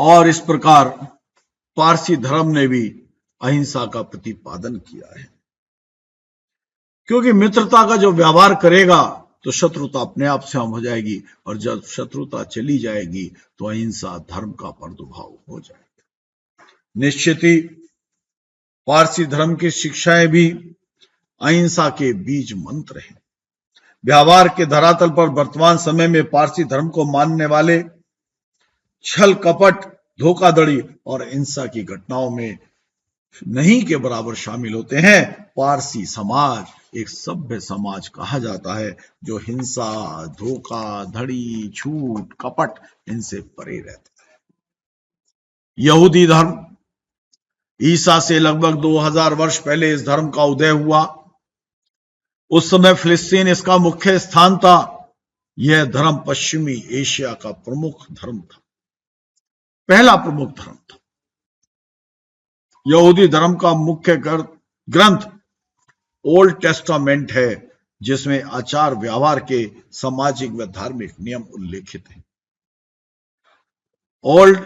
और इस प्रकार पारसी धर्म ने भी अहिंसा का प्रतिपादन किया है, क्योंकि मित्रता का जो व्यवहार करेगा तो शत्रुता अपने आप से हम हो जाएगी, और जब शत्रुता चली जाएगी तो अहिंसा धर्म का प्रादुर्भाव हो जाएगा। निश्चित ही पारसी धर्म की शिक्षाएं भी अहिंसा के बीज मंत्र हैं। व्यवहार के धरातल पर वर्तमान समय में पारसी धर्म को मानने वाले छल कपट, धोखाधड़ी और हिंसा की घटनाओं में नहीं के बराबर शामिल होते हैं। पारसी समाज एक सभ्य समाज कहा जाता है, जो हिंसा, धोखाधड़ी, झूठ, कपट इनसे परे रहता है। यहूदी धर्म, ईसा से लगभग 2000 वर्ष पहले इस धर्म का उदय हुआ। उस समय फिलिस्तीन इसका मुख्य स्थान था। यह धर्म पश्चिमी एशिया का प्रमुख धर्म था, पहला प्रमुख धर्म था। यहूदी धर्म का मुख्य ग्रंथ ओल्ड टेस्टामेंट है, जिसमें आचार व्यवहार के सामाजिक व धार्मिक नियम उल्लेखित हैं। ओल्ड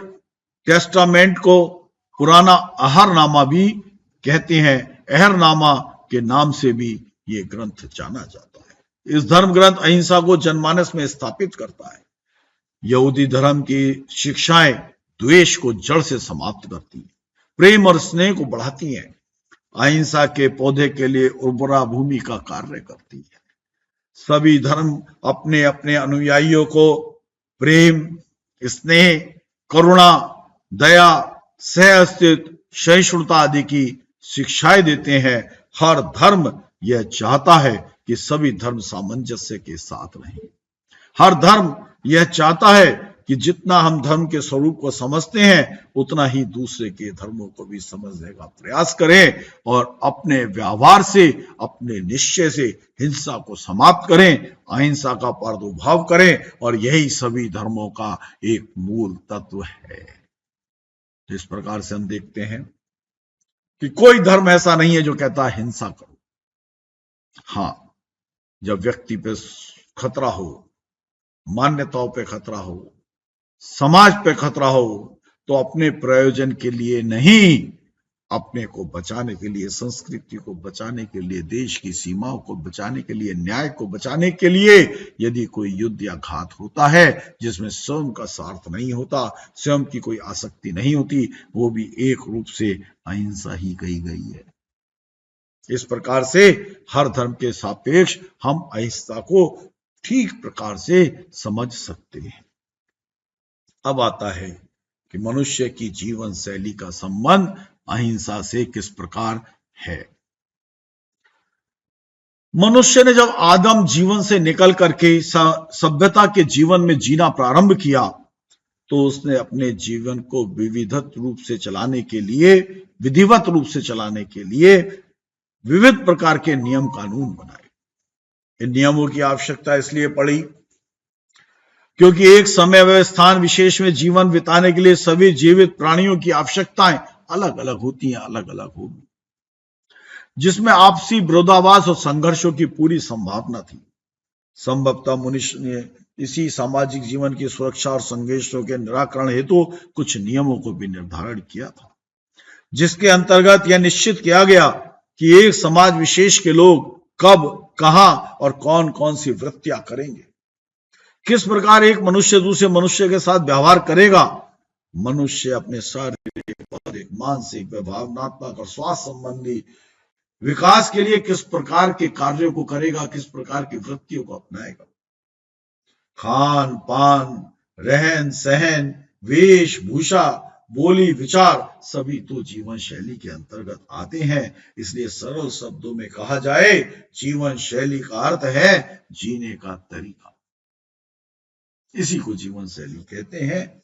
टेस्टामेंट को पुराना अहरनामा भी कहते हैं। अहरनामा के नाम से भी ये ग्रंथ जाना जाता है। इस धर्म ग्रंथ अहिंसा को जनमानस में स्थापित करता है। यहूदी धर्म की शिक्षाएं द्वेष को जड़ से समाप्त करती है, प्रेम और स्नेह को बढ़ाती हैं, अहिंसा के पौधे के लिए उर्वरा भूमि का कार्य करती है। सभी धर्म अपने अपने अनुयायियों को प्रेम, स्नेह, करुणा, दया, सह अस्तित्व, सहिष्णुता आदि की शिक्षाएं देते हैं। हर धर्म यह चाहता है कि सभी धर्म सामंजस्य के साथ रहें। हर धर्म यह चाहता है कि जितना हम धर्म के स्वरूप को समझते हैं, उतना ही दूसरे के धर्मों को भी समझने का प्रयास करें, और अपने व्यवहार से, अपने निश्चय से हिंसा को समाप्त करें, अहिंसा का प्रादुर्भाव करें, और यही सभी धर्मों का एक मूल तत्व है। इस प्रकार से हम देखते हैं कि कोई धर्म ऐसा नहीं है जो कहता है हिंसा करो। हां, जब व्यक्ति पे खतरा हो, मान्यताओं पे खतरा हो, समाज पे खतरा हो, तो अपने प्रयोजन के लिए नहीं, अपने को बचाने के लिए, संस्कृति को बचाने के लिए, देश की सीमाओं को बचाने के लिए, न्याय को बचाने के लिए, यदि कोई युद्ध या घात होता है जिसमें स्वयं का स्वार्थ नहीं होता, स्वयं की कोई आसक्ति नहीं होती, वो भी एक रूप से अहिंसा ही कही गई है। इस प्रकार से हर धर्म के सापेक्ष हम अहिंसा को ठीक प्रकार से समझ सकते हैं। अब आता है कि मनुष्य की जीवन शैली का संबंध अहिंसा से किस प्रकार है। मनुष्य ने जब आदम जीवन से निकल करके सभ्यता के जीवन में जीना प्रारंभ किया, तो उसने अपने जीवन को विधिवत रूप से चलाने के लिए विविध प्रकार के नियम कानून बनाए। इन नियमों की आवश्यकता इसलिए पड़ी क्योंकि एक समय व स्थान विशेष में जीवन बिताने के लिए सभी जीवित प्राणियों की आवश्यकताएं अलग अलग होती हैं, अलग अलग होगी, जिसमें आपसी विरोधाभास और संघर्षों की पूरी संभावना थी। संभवतः मनुष्य ने इसी सामाजिक जीवन की सुरक्षा और संघर्षों के निराकरण हेतु कुछ नियमों को भी निर्धारण किया था, जिसके अंतर्गत यह निश्चित किया गया कि एक समाज विशेष के लोग कब, कहां और कौन कौन सी वृत्तियां करेंगे, किस प्रकार एक मनुष्य दूसरे मनुष्य के साथ व्यवहार करेगा, मनुष्य अपने शारीरिक, बौद्धिक, मानसिक व भावनात्मक और स्वास्थ्य संबंधी विकास के लिए किस प्रकार के कार्यों को करेगा, किस प्रकार की वृत्तियों को अपनाएगा। खान पान, रहन सहन, वेशभूषा, बोली, विचार सभी तो जीवन शैली के अंतर्गत आते हैं। इसलिए सरल शब्दों में कहा जाए, जीवन शैली का अर्थ है जीने का तरीका। इसी को जीवन शैली कहते हैं।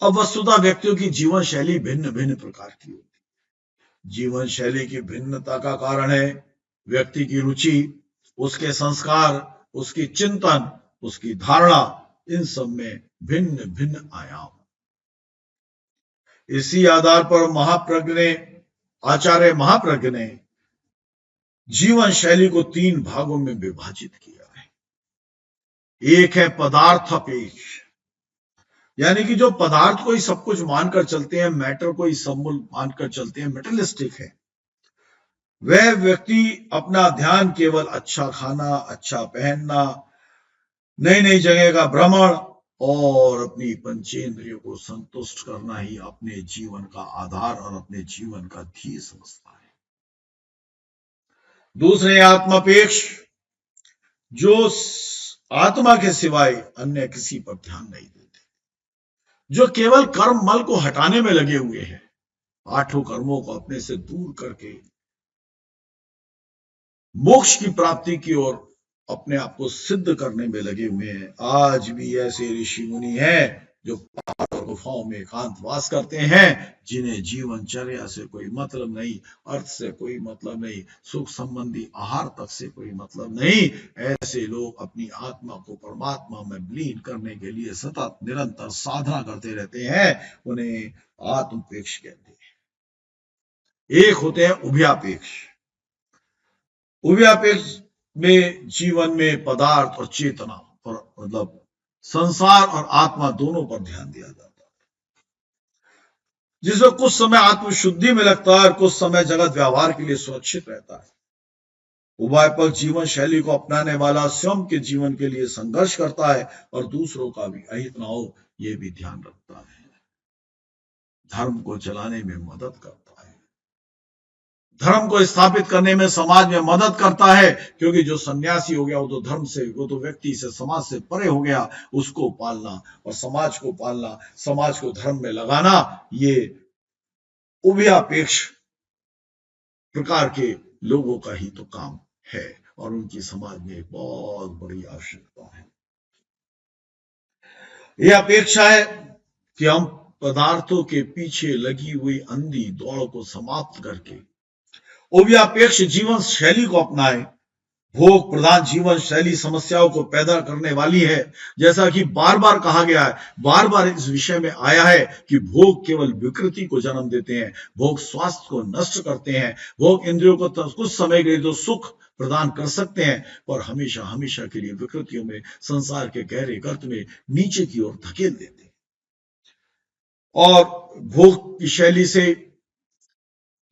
अब वस्तुतः व्यक्तियों की जीवन शैली भिन्न भिन्न प्रकार की होती है। जीवन शैली की भिन्नता का कारण है व्यक्ति की रुचि, उसके संस्कार, उसकी चिंतन, उसकी धारणा, इन सब में भिन्न भिन्न आयाम। इसी आधार पर आचार्य महाप्रज्ञ ने जीवन शैली को 3 भागों में विभाजित किया है। एक है पदार्थापेक्ष, यानी कि जो पदार्थ को ही सब कुछ मानकर चलते हैं, मैटर को ही सब मानकर चलते हैं, मेटलिस्टिक है, वह व्यक्ति अपना ध्यान केवल अच्छा खाना, अच्छा पहनना, नई नई जगह का भ्रमण और अपनी पंचेंद्रियों को संतुष्ट करना ही अपने जीवन का आधार और अपने जीवन का ध्येय समझता है। दूसरे आत्मापेक्ष, जो आत्मा के सिवाय अन्य किसी पर ध्यान नहीं देते, जो केवल कर्म मल को हटाने में लगे हुए हैं, आठों कर्मों को अपने से दूर करके मोक्ष की प्राप्ति की ओर अपने आप को सिद्ध करने में लगे हुए हैं। आज भी ऐसे ऋषि मुनि हैं जो पहाड़ों गुफाओं में एकांतवास करते हैं, जिन्हें जीवनचर्या से कोई मतलब नहीं, अर्थ से कोई मतलब नहीं, सुख संबंधी आहार तक से कोई मतलब नहीं। ऐसे लोग अपनी आत्मा को परमात्मा में विलीन करने के लिए सतत निरंतर साधना करते रहते हैं। उन्हें आत्मपेक्ष कहते हैं। एक होते हैं उभयापेक्ष। उभयापेक्ष में जीवन में पदार्थ और चेतना पर, मतलब संसार और आत्मा दोनों पर ध्यान दिया जाता है, जिसमें कुछ समय आत्मशुद्धि में लगता है और कुछ समय जगत व्यवहार के लिए सुरक्षित रहता है। उभयपक्ष जीवन शैली को अपनाने वाला स्वयं के जीवन के लिए संघर्ष करता है और दूसरों का भी अहित न हो, यह भी ध्यान रखता है। धर्म को चलाने में मदद करता है, धर्म को स्थापित करने में समाज में मदद करता है, क्योंकि जो सन्यासी हो गया वो तो धर्म से, वो तो व्यक्ति से, समाज से परे हो गया। उसको पालना और समाज को पालना, समाज को धर्म में लगाना, ये उभयापेक्ष प्रकार के लोगों का ही तो काम है और उनकी समाज में एक बहुत बड़ी आवश्यकता है। यह अपेक्षा है कि हम पदार्थों के पीछे लगी हुई अंधी दौड़ को समाप्त करके उभयापेक्ष जीवन शैली को अपनाएं। भोग प्रधान जीवन शैली समस्याओं को पैदा करने वाली है, जैसा कि बार बार कहा गया है, बार बार इस विषय में आया है कि भोग केवल विकृति को जन्म देते हैं, भोग स्वास्थ्य को नष्ट करते हैं, भोग इंद्रियों को कुछ समय के लिए तो सुख प्रदान कर सकते हैं, पर हमेशा हमेशा के लिए विकृतियों में, संसार के गहरे गर्त में नीचे की ओर धकेल देते हैं। और भोग की शैली से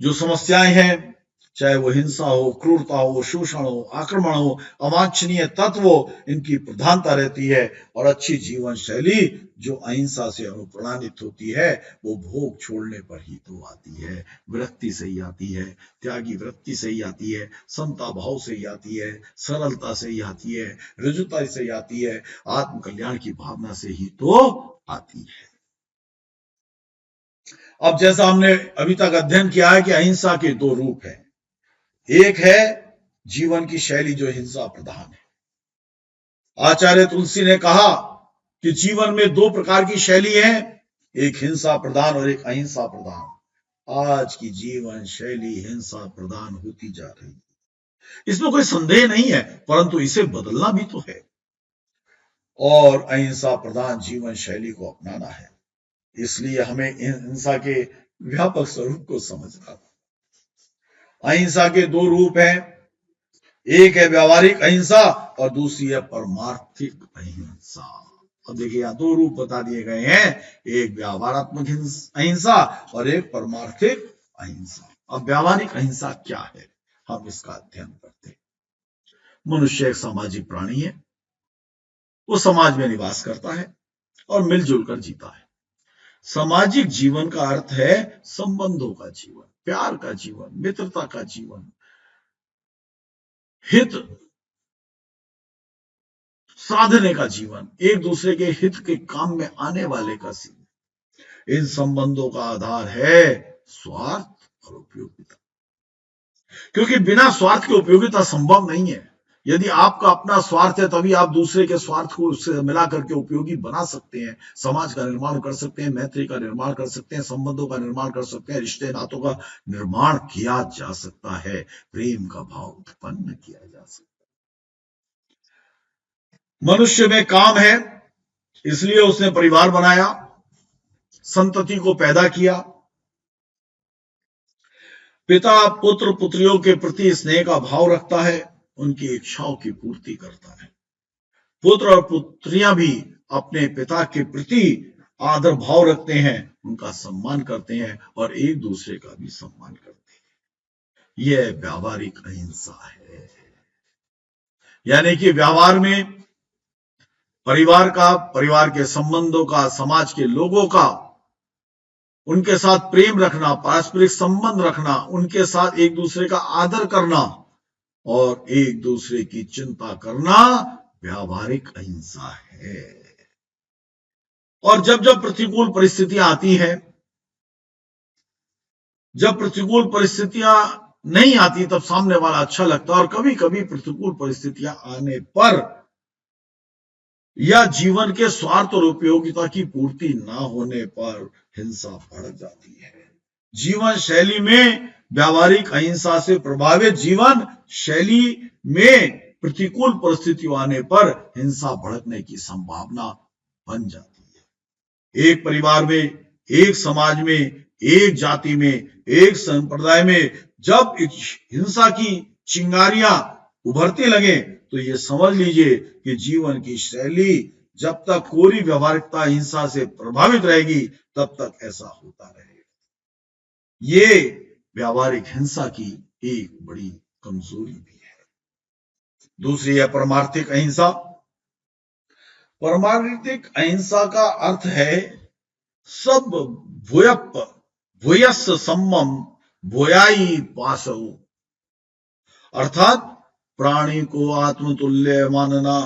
जो समस्याएं हैं, चाहे वो हिंसा हो, क्रूरता हो, शोषण हो, आक्रमण हो, अवांछनीय तत्व हो, इनकी प्रधानता रहती है। और अच्छी जीवन शैली जो अहिंसा से अनुप्राणित होती है, वो भोग छोड़ने पर ही तो आती है, विरक्ति से ही आती है, त्यागी वृत्ति से ही आती है, समता भाव से ही आती है, सरलता से ही आती है, ऋजुता से ही आती है, आत्म कल्याण की भावना से ही तो आती है। अब जैसा हमने अभी तक अध्ययन किया है कि अहिंसा के दो रूप हैं। एक है जीवन की शैली जो हिंसा प्रधान है। आचार्य तुलसी ने कहा कि जीवन में दो प्रकार की शैली है, एक हिंसा प्रधान और एक अहिंसा प्रधान। आज की जीवन शैली हिंसा प्रधान होती जा रही है, इसमें कोई संदेह नहीं है, परंतु इसे बदलना भी तो है और अहिंसा प्रधान जीवन शैली को अपनाना है। इसलिए हमें हिंसा के व्यापक स्वरूप को समझना है। अहिंसा के दो रूप हैं, एक है व्यावहारिक अहिंसा और दूसरी है परमार्थिक अहिंसा। और देखिए यहां दो रूप बता दिए गए हैं, एक व्यावहारात्मक अहिंसा और एक परमार्थिक अहिंसा। अब व्यावहारिक अहिंसा क्या है, हम इसका अध्ययन करते हैं। मनुष्य एक सामाजिक प्राणी है, वो समाज में निवास करता है और मिलजुल कर जीता है। सामाजिक जीवन का अर्थ है संबंधों का जीवन, प्यार का जीवन, मित्रता का जीवन, हित साधने का जीवन, एक दूसरे के हित के काम में आने वाले का जीवन। इन संबंधों का आधार है स्वार्थ और उपयोगिता, क्योंकि बिना स्वार्थ के उपयोगिता संभव नहीं है। यदि आपका अपना स्वार्थ है तभी आप दूसरे के स्वार्थ को उससे मिला करके उपयोगी बना सकते हैं, समाज का निर्माण कर सकते हैं, मैत्री का निर्माण कर सकते हैं, संबंधों का निर्माण कर सकते हैं, रिश्ते नातों का निर्माण किया जा सकता है, प्रेम का भाव उत्पन्न किया जा सकता है। मनुष्य में काम है, इसलिए उसने परिवार बनाया, संतति को पैदा किया, पिता पुत्र पुत्रियों के प्रति स्नेह का भाव रखता है, उनकी इच्छाओं की पूर्ति करता है। पुत्र और पुत्रियां भी अपने पिता के प्रति आदर भाव रखते हैं, उनका सम्मान करते हैं और एक दूसरे का भी सम्मान करते हैं। यह व्यावहारिक अहिंसा है। यानी कि व्यवहार में परिवार का, परिवार के संबंधों का, समाज के लोगों का, उनके साथ प्रेम रखना, पारस्परिक संबंध रखना, उनके साथ एक दूसरे का आदर करना और एक दूसरे की चिंता करना व्यावहारिक अहिंसा है। और जब जब प्रतिकूल परिस्थितियां आती हैं, जब प्रतिकूल परिस्थितियां नहीं आती तब सामने वाला अच्छा लगता है, और कभी कभी प्रतिकूल परिस्थितियां आने पर या जीवन के स्वार्थ और उपयोगिता की पूर्ति ना होने पर हिंसा भड़क जाती है। जीवन शैली में व्यावहारिक अहिंसा से प्रभावित जीवन शैली में प्रतिकूल परिस्थितियों आने पर हिंसा भड़कने की संभावना बन जाती है। एक परिवार में, एक समाज में, एक जाति में, एक संप्रदाय में जब हिंसा की चिंगारियां उभरती लगे तो ये समझ लीजिए कि जीवन की शैली जब तक पूरी व्यावहारिकता हिंसा से प्रभावित रहेगी तब तक ऐसा होता रहेगा। ये व्यावहारिक हिंसा की एक बड़ी कमजोरी भी है। दूसरी है परमार्थिक अहिंसा। परमार्थिक अहिंसा का अर्थ है सब भूयस सम्मम भूयाई पासौ, अर्थात प्राणी को आत्मतुल्य मानना,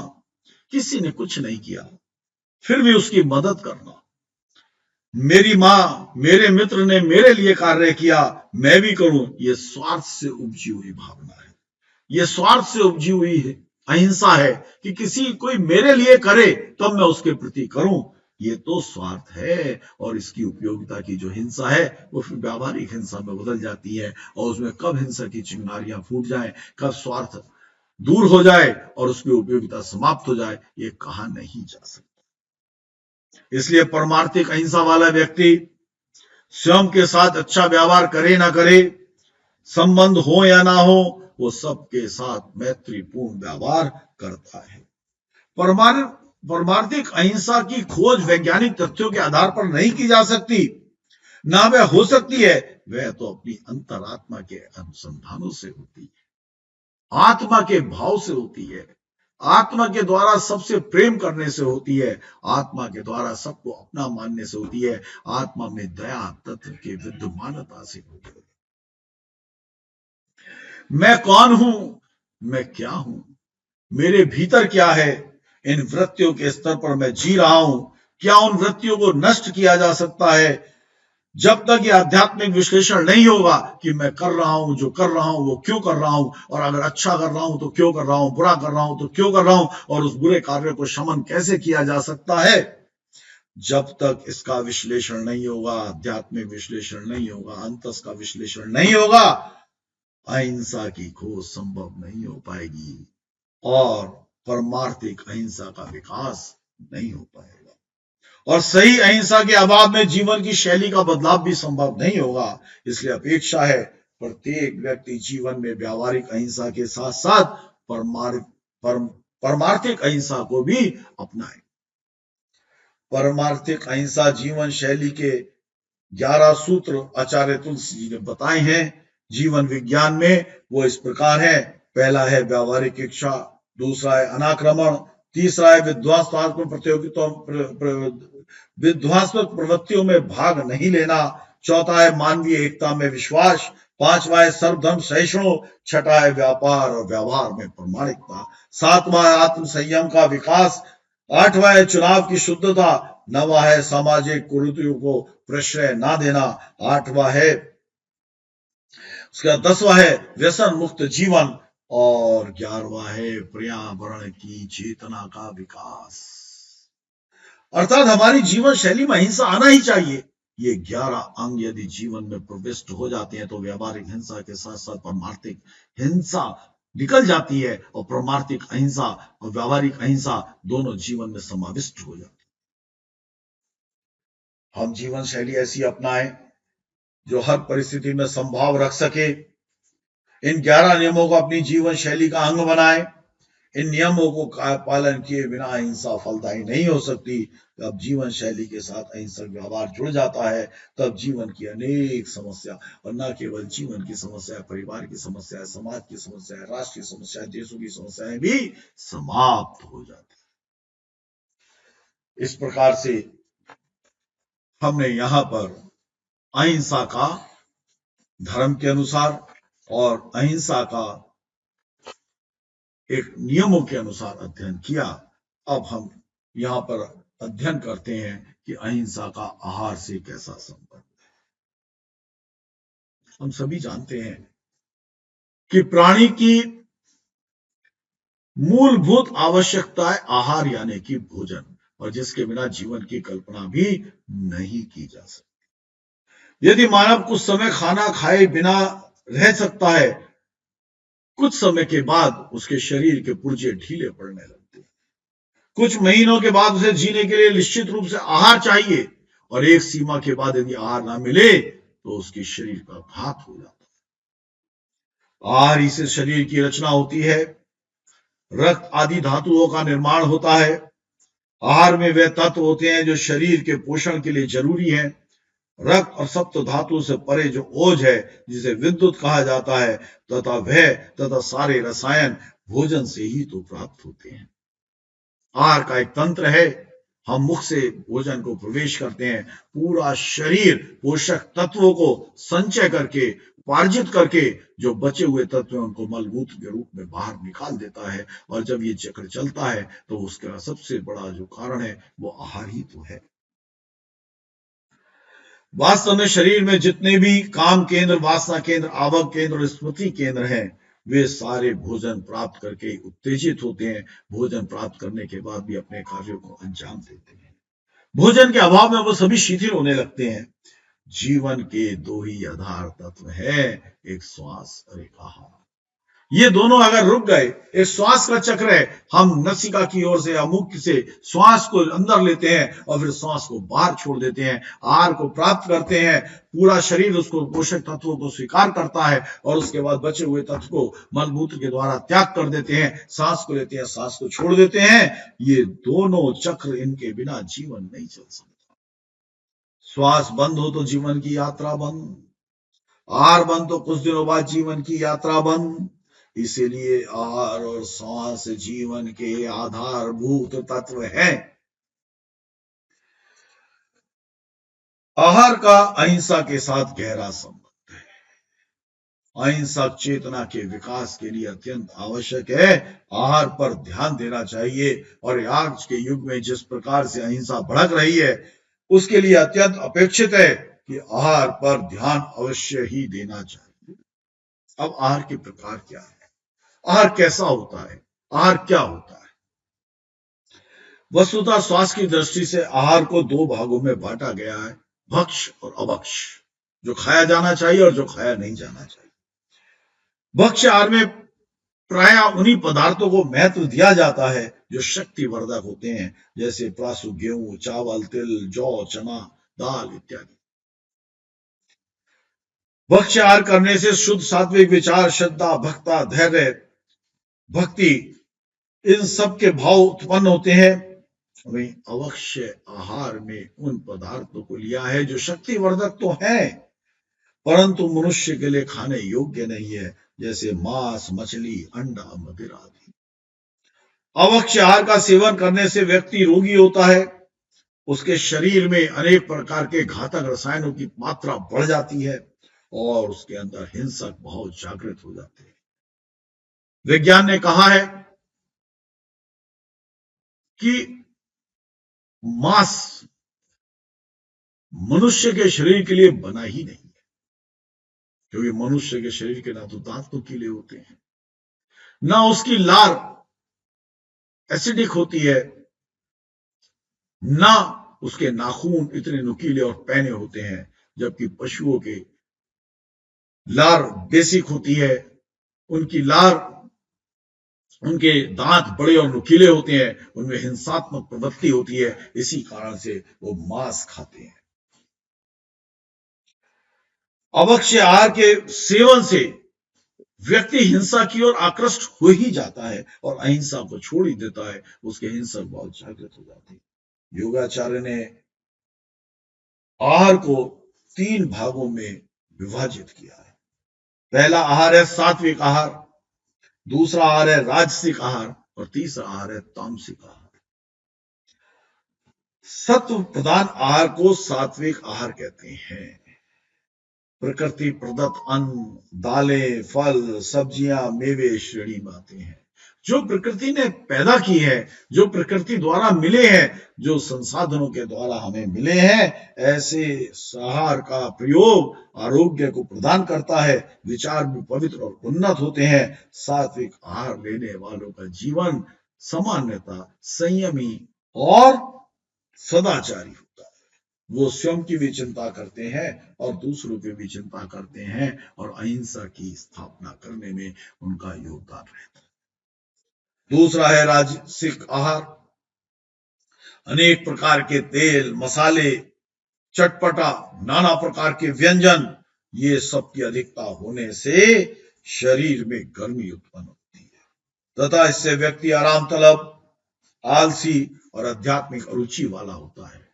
किसी ने कुछ नहीं किया फिर भी उसकी मदद करना, मेरी मां, मेरे मित्र ने मेरे लिए कार्य किया, मैं भी करूं, यह स्वार्थ से उपजी हुई भावना है। यह स्वार्थ से उपजी हुई है अहिंसा है कि कोई मेरे लिए करे तब मैं उसके प्रति करूं। ये तो स्वार्थ है, और इसकी उपयोगिता की जो हिंसा है वो फिर व्यावहारिक हिंसा में बदल जाती है, और उसमें कब हिंसा की चिंगारियां फूट जाए, कब स्वार्थ दूर हो जाए और उसकी उपयोगिता समाप्त हो जाए, ये कहा नहीं जा सकता। इसलिए परमार्थिक अहिंसा वाला व्यक्ति स्वयं के साथ अच्छा व्यवहार करे ना करे, संबंध हो या ना हो, वो सबके साथ मैत्रीपूर्ण व्यवहार करता है। परमार्थिक अहिंसा की खोज वैज्ञानिक तथ्यों के आधार पर नहीं की जा सकती, ना वह हो सकती है, वह तो अपनी अंतरात्मा के अनुसंधानों से होती है, आत्मा के भाव से होती है, आत्मा के द्वारा सबसे प्रेम करने से होती है, आत्मा के द्वारा सबको अपना मानने से होती है, आत्मा में दया तत्व के विद्यमानता से होती है। मैं कौन हूं, मैं क्या हूं, मेरे भीतर क्या है, इन वृत्तियों के स्तर पर मैं जी रहा हूं, क्या उन वृत्तियों को नष्ट किया जा सकता है? जब तक ये आध्यात्मिक विश्लेषण नहीं होगा कि मैं कर रहा हूं, जो कर रहा हूं वो क्यों कर रहा हूं, और अगर अच्छा कर रहा हूं तो क्यों कर रहा हूं, बुरा कर रहा हूं तो क्यों कर रहा हूं, और उस बुरे कार्य को शमन कैसे किया जा सकता है, जब तक इसका विश्लेषण नहीं होगा, आध्यात्मिक विश्लेषण नहीं होगा, अंतस का विश्लेषण नहीं होगा, अहिंसा की खोज संभव नहीं हो पाएगी और परमार्थिक अहिंसा का विकास नहीं हो पाएगा। और सही अहिंसा के अभाव में जीवन की शैली का बदलाव भी संभव नहीं होगा। इसलिए अपेक्षा है प्रत्येक व्यक्ति जीवन में व्यावहारिक अहिंसा के साथ साथ परमार्थिक अहिंसा को भी अपनाए। परमार्थिक अहिंसा जीवन शैली के 11 सूत्र आचार्य तुलसी जी ने बताए हैं। जीवन विज्ञान में वो इस प्रकार है। पहला है व्यावहारिक इच्छा, दूसरा है अनाक्रमण, तीसरा है विध्वंसात्मक प्रवृत्तियों में भाग नहीं लेना, चौथा है मानवीय एकता में विश्वास, पांचवा है सर्वधर्म सहिष्णु, छठा है व्यापार और व्यवहार में प्रामाणिकता, सातवां है आत्म संयम का विकास, आठवां है चुनाव की शुद्धता, नवा है सामाजिक कुरीतियों को प्रश्रय ना देना, आठवां है उसका 10वां है व्यसन मुक्त जीवन, और 11वां है पर्यावरण की चेतना का विकास। अर्थात हमारी जीवन शैली में अहिंसा आना ही चाहिए। ये 11 अंग यदि जीवन में प्रविष्ट हो जाते हैं तो व्यावहारिक हिंसा के साथ साथ परमार्थिक हिंसा निकल जाती है, और परमार्थिक अहिंसा और व्यावहारिक अहिंसा दोनों जीवन में समाविष्ट हो जाती है। हम जीवन शैली ऐसी अपनाएं जो हर परिस्थिति में संभाव रख सके। इन 11 नियमों को अपनी जीवन शैली का अंग बनाएं। इन नियमों को पालन किए बिना अहिंसा फलदायी नहीं हो सकती। जब जीवन शैली के साथ अहिंसक व्यवहार जुड़ जाता है, तब जीवन की अनेक समस्या, और न केवल जीवन की समस्या, परिवार की समस्या, समाज की समस्या, राष्ट्र की समस्या, देशों की समस्याएं भी समाप्त हो जाती है। इस प्रकार से हमने यहाँ पर अहिंसा का धर्म के अनुसार और अहिंसा का एक नियमों के अनुसार अध्ययन किया। अब हम यहाँ पर अध्ययन करते हैं कि अहिंसा का आहार से कैसा संबंध है। हम सभी जानते हैं कि प्राणी की मूलभूत आवश्यकता है आहार यानी कि भोजन, और जिसके बिना जीवन की कल्पना भी नहीं की जा सकती। यदि मानव कुछ समय खाना खाए बिना रह सकता है, कुछ समय के बाद उसके शरीर के पुर्जे ढीले पड़ने लगते हैं। कुछ महीनों के बाद उसे जीने के लिए निश्चित रूप से आहार चाहिए, और एक सीमा के बाद यदि आहार ना मिले तो उसके शरीर का घात हो जाता है। आहार ही से शरीर की रचना होती है, रक्त आदि धातुओं का निर्माण होता है। आहार में वे तत्व होते हैं जो शरीर के पोषण के लिए जरूरी हैं। रक्त और सप्त धातु से परे जो ओज है, जिसे विद्युत कहा जाता है, तथा सारे रसायन भोजन से ही तो प्राप्त होते हैं। आहार का एक तंत्र है। हम मुख से भोजन को प्रवेश करते हैं, पूरा शरीर पोषक तत्वों को संचय करके, उपार्जित करके, जो बचे हुए तत्व हैं उनको मलमूत्र के रूप में बाहर निकाल देता है। और जब ये चक्र चलता है तो उसका सबसे बड़ा जो कारण है वो आहार ही तो है। वास्तव में शरीर में जितने भी काम केंद्र, वासना केंद्र, आवक केंद्र और स्मृति केंद्र हैं, वे सारे भोजन प्राप्त करके उत्तेजित होते हैं। भोजन प्राप्त करने के बाद भी अपने कार्यों को अंजाम देते हैं। भोजन के अभाव में वो सभी शिथिल होने लगते हैं। जीवन के दो ही आधार तत्व है, एक श्वास और एक आहार। ये दोनों अगर रुक गए, एक श्वास का चक्र है, हम नसिका की ओर से या मुख से श्वास को अंदर लेते हैं और फिर श्वास को बाहर छोड़ देते हैं, आहार को प्राप्त करते हैं, पूरा शरीर उसको पोषक तत्वों को स्वीकार करता है और उसके बाद बचे हुए तत्व को मलमूत्र के द्वारा त्याग कर देते हैं, सांस को लेते हैं, सांस को छोड़ देते हैं। ये दोनों चक्र, इनके बिना जीवन नहीं चल सकता। श्वास बंद हो तो जीवन की यात्रा बंद, आहार बंद तो कुछ दिनों बाद जीवन की यात्रा बंद। इसीलिए आहार और श्वास जीवन के आधारभूत तत्व हैं। आहार का अहिंसा के साथ गहरा संबंध है। अहिंसक चेतना के विकास के लिए अत्यंत आवश्यक है। आहार पर ध्यान देना चाहिए, और आज के युग में जिस प्रकार से अहिंसा भड़क रही है, उसके लिए अत्यंत अपेक्षित है कि आहार पर ध्यान अवश्य ही देना चाहिए। अब आहार के प्रकार क्या है? आहार कैसा होता है? आहार क्या होता है? वस्तुतः स्वास्थ्य की दृष्टि से आहार को दो भागों में बांटा गया है, भक्ष्य और अभक्ष्य, जो खाया जाना चाहिए और जो खाया नहीं जाना चाहिए। भक्ष्य आहार में प्राय उन्हीं पदार्थों को महत्व दिया जाता है जो शक्तिवर्धक होते हैं, जैसे प्रासु, गेहूं, चावल, तिल, जौ, चना, दाल इत्यादि। भक्ष्य आहार करने से शुद्ध सात्विक विचार, श्रद्धा, भक्ता, धैर्य, भक्ति, इन सब के भाव उत्पन्न होते हैं। वही अवश्य आहार में उन पदार्थों को लिया है जो शक्तिवर्धक तो है, परंतु मनुष्य के लिए खाने योग्य नहीं है, जैसे मांस, मछली, अंडा, मदिरा आदि। अवश्य आहार का सेवन करने से व्यक्ति रोगी होता है, उसके शरीर में अनेक प्रकार के घातक रसायनों की मात्रा बढ़ जाती है और उसके अंदर हिंसक भाव जागृत हो जाते हैं। विज्ञान ने कहा है कि मांस मनुष्य के शरीर के लिए बना ही नहीं है, क्योंकि मनुष्य के शरीर के ना तो दांत नुकीले होते हैं, ना उसकी लार एसिडिक होती है, ना उसके नाखून इतने नुकीले और पैने होते हैं, जबकि पशुओं के लार बेसिक होती है, उनकी लार, उनके दांत बड़े और नुकीले होते हैं, उनमें हिंसात्मक प्रवृत्ति होती है, इसी कारण से वो मांस खाते हैं। अभक्ष्य आहार के सेवन से व्यक्ति हिंसा की ओर आकृष्ट हो ही जाता है और अहिंसा को छोड़ ही देता है, उसके हिंसक भाव जागृत हो जाते हैं। योगाचार्य ने आहार को 3 भागों में विभाजित किया है। पहला आहार है सात्विक आहार, दूसरा आहार है राजसिक आहार और तीसरा आहार है तामसिक आहार। सत्व प्रधान आहार को सात्विक आहार कहते हैं। प्रकृति प्रदत्त अन्न, दालें, फल, सब्जियां, मेवे श्रेणी में आते हैं। जो प्रकृति ने पैदा की है, जो प्रकृति द्वारा मिले हैं, जो संसाधनों के द्वारा हमें मिले हैं, ऐसे आहार का प्रयोग आरोग्य को प्रदान करता है, विचार भी पवित्र और उन्नत होते हैं। सात्विक आहार लेने वालों का जीवन सामान्यतः संयमी और सदाचारी होता है। वो स्वयं की भी चिंता करते हैं और दूसरों की भी चिंता करते हैं और अहिंसा की स्थापना करने में उनका योगदान रहता है। दूसरा है राजसिक आहार। अनेक प्रकार के तेल, मसाले, चटपटा, नाना प्रकार के व्यंजन, ये सब की अधिकता होने से शरीर में गर्मी उत्पन्न होती है तथा इससे व्यक्ति आराम तलब, आलसी और आध्यात्मिक अरुचि वाला होता है।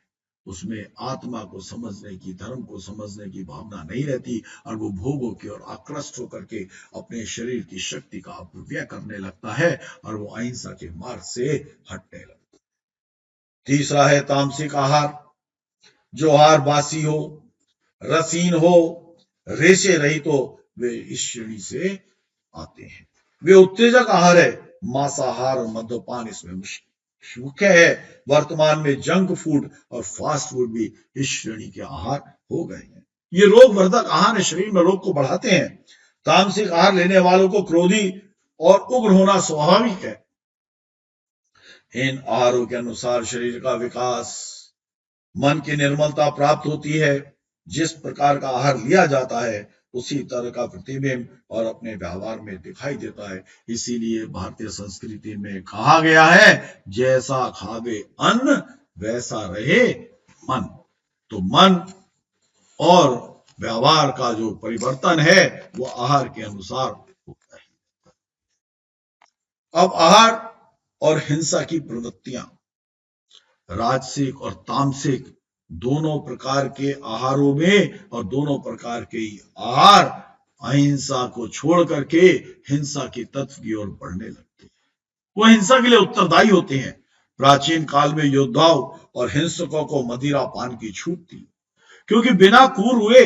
उसमें आत्मा को समझने की, धर्म को समझने की भावना नहीं रहती और वो भोगों की ओर आकृष्ट होकर के अपने शरीर की शक्ति का अपव्यय करने लगता है और वो अहिंसा के मार्ग से हटने लगता है। तीसरा है तामसिक आहार। जो आहार बासी हो, रसीन हो, रेशे रहित हो, वे इस श्रेणी से आते हैं। वे उत्तेजक आहार है। मांसाहार और मद्यपान इसमें मुख्य है। वर्तमान में जंक फूड और फास्ट फूड भी इस श्रेणी के आहार हो गए हैं। ये रोग वर्धक आहार शरीर में रोग को बढ़ाते हैं। तामसिक आहार लेने वालों को क्रोधी और उग्र होना स्वाभाविक है। इन आहारों के अनुसार शरीर का विकास, मन की निर्मलता प्राप्त होती है। जिस प्रकार का आहार लिया जाता है उसी तरह का प्रतिबिंब और अपने व्यवहार में दिखाई देता है। इसीलिए भारतीय संस्कृति में कहा गया है, जैसा खावे अन्न वैसा रहे मन। तो मन और व्यवहार का जो परिवर्तन है वो आहार के अनुसार होता है। अब आहार और हिंसा की प्रवृत्तियां, राजसिक और तामसिक दोनों प्रकार के आहारों में और दोनों प्रकार के आहार अहिंसा को छोड़ करके हिंसा के तत्व की ओर बढ़ने लगते हैं। वो हिंसा के लिए उत्तरदायी होते हैं। प्राचीन काल में योद्धाओं और हिंसकों को मदिरा पान की छूट थी, क्योंकि बिना क्रूर हुए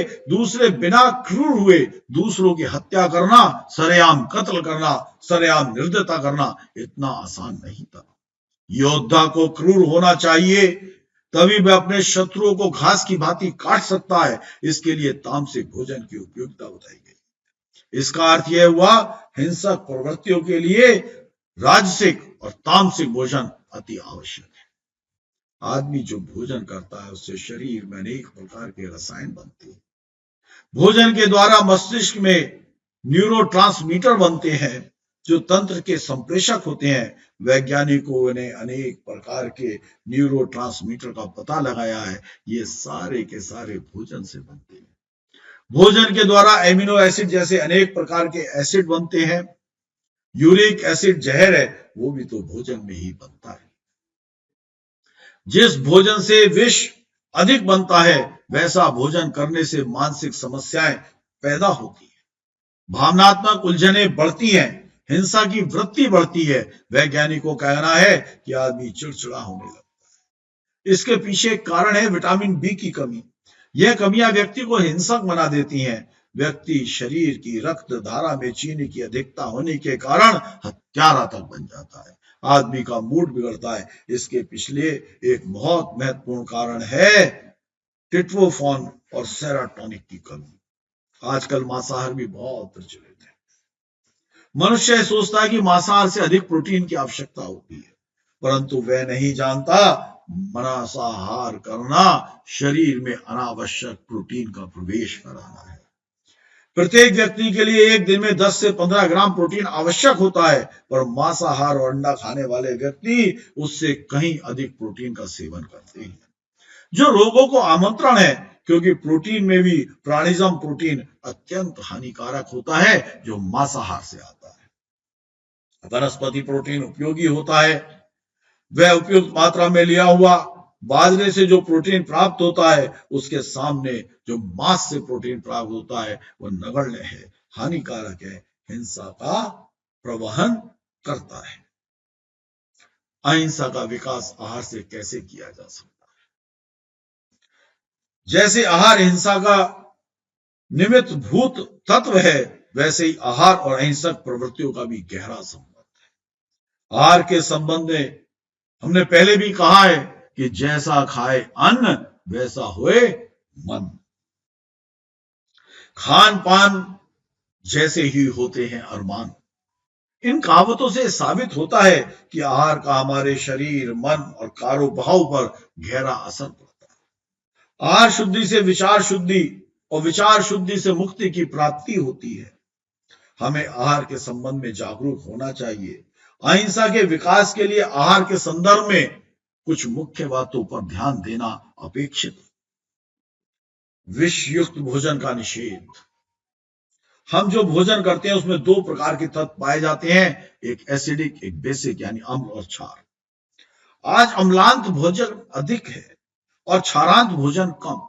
दूसरों की हत्या करना, सरेआम कत्ल करना, सरेआम निर्दयता करना इतना आसान नहीं था। योद्धा को क्रूर होना चाहिए, तभी वह अपने शत्रुओं को घास की भांति काट सकता है। इसके लिए तामसिक भोजन की उपयोगिता बताई गई। इसका अर्थ यह हुआ, हिंसक प्रवृत्तियों के लिए राजसिक और तामसिक भोजन अति आवश्यक है। आदमी जो भोजन करता है उससे शरीर में अनेक प्रकार के रसायन बनते हैं। भोजन के द्वारा मस्तिष्क में न्यूरोट्रांसमीटर बनते हैं जो तंत्र के संप्रेषक होते हैं। वैज्ञानिकों ने अनेक प्रकार के न्यूरोट्रांसमीटर का पता लगाया है। ये सारे के सारे भोजन से बनते हैं। भोजन के द्वारा एमिनो एसिड जैसे अनेक प्रकार के एसिड बनते हैं। यूरिक एसिड जहर है, वो भी तो भोजन में ही बनता है। जिस भोजन से विष अधिक बनता है वैसा भोजन करने से मानसिक समस्याएं पैदा होती है, भावनात्मक उलझने बढ़ती हैं, हिंसा की वृत्ति बढ़ती है। वैज्ञानिकों का कहना है कि आदमी चिड़चिड़ा होने लगता है। इसके पीछे कारण है विटामिन बी की कमी। यह कमियां व्यक्ति को हिंसक बना देती हैं। व्यक्ति शरीर की रक्त धारा में चीनी की अधिकता होने के कारण हत्यारा तक बन जाता है। आदमी का मूड बिगड़ता है। इसके पिछले एक बहुत महत्वपूर्ण कारण है टिट्रोफॉन और सेरोटोनिन की कमी। आजकल मांसाहार भी बहुत प्रचलित है। मनुष्य सोचता है कि मांसाहार से अधिक प्रोटीन की आवश्यकता होती है, परंतु वह नहीं जानता मांसाहार करना शरीर में अनावश्यक प्रोटीन का प्रवेश कराना है। प्रत्येक व्यक्ति के लिए एक दिन में 10 से 15 ग्राम प्रोटीन आवश्यक होता है, पर मांसाहार और अंडा खाने वाले व्यक्ति उससे कहीं अधिक प्रोटीन का सेवन करते हैं। जो रोगों को आमंत्रण है, क्योंकि प्रोटीन में भी प्राणिज्म प्रोटीन अत्यंत हानिकारक होता है जो मांसाहार से आता है। वनस्पति प्रोटीन उपयोगी होता है। वह उपयुक्त मात्रा में लिया हुआ बाजरे से जो प्रोटीन प्राप्त होता है उसके सामने जो मांस से प्रोटीन प्राप्त होता है वह नगण्य है, हानिकारक है, हिंसा का प्रवहन करता है। अहिंसा का विकास आहार से कैसे किया जा सकता है? जैसे आहार हिंसा का निमित्त भूत तत्व है, वैसे ही आहार और अहिंसक प्रवृत्तियों का भी गहरा संबंध है। आहार के संबंध में हमने पहले भी कहा है कि जैसा खाए अन्न वैसा होए मन। खान पान जैसे ही होते हैं अरमान। इन कहावतों से साबित होता है कि आहार का हमारे शरीर, मन और कारोबार पर गहरा असर पड़ता है। आहार शुद्धि से विचार शुद्धि और विचार शुद्धि से मुक्ति की प्राप्ति होती है। हमें आहार के संबंध में जागरूक होना चाहिए। अहिंसा के विकास के लिए आहार के संदर्भ में कुछ मुख्य बातों पर ध्यान देना अपेक्षित। विषयुक्त भोजन का निषेध। हम जो भोजन करते हैं उसमें दो प्रकार के तत्व पाए जाते हैं, एक एसिडिक, एक बेसिक, यानी अम्ल और क्षार। आज अम्लांत भोजन अधिक है और क्षारांत भोजन कम।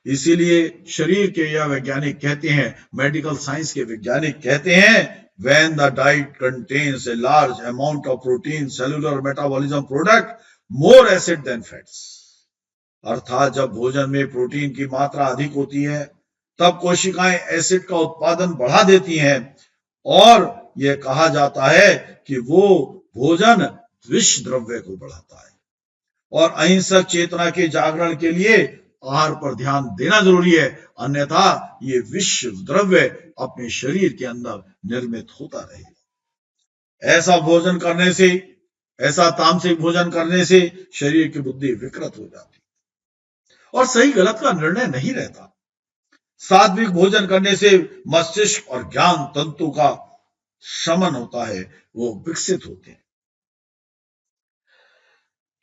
इसीलिए शरीर के यह वैज्ञानिक कहते हैं, मेडिकल साइंस के वैज्ञानिक कहते हैं, when the diet contains a large amount of protein, cellular metabolism product more acid than fats। अर्थात जब भोजन में प्रोटीन की मात्रा अधिक होती है तब कोशिकाएं एसिड का उत्पादन बढ़ा देती हैं और यह कहा जाता है कि वो भोजन विष द्रव्य को बढ़ाता है। और अहिंसक चेतना के जागरण के लिए आहार पर ध्यान देना जरूरी है, अन्यथा ये विष द्रव्य अपने शरीर के अंदर निर्मित होता रहेगा। ऐसा भोजन करने से, ऐसा तामसिक भोजन करने से शरीर की बुद्धि विकृत हो जाती है और सही गलत का निर्णय नहीं रहता। सात्विक भोजन करने से मस्तिष्क और ज्ञान तंतु का शमन होता है, वो विकसित होते हैं।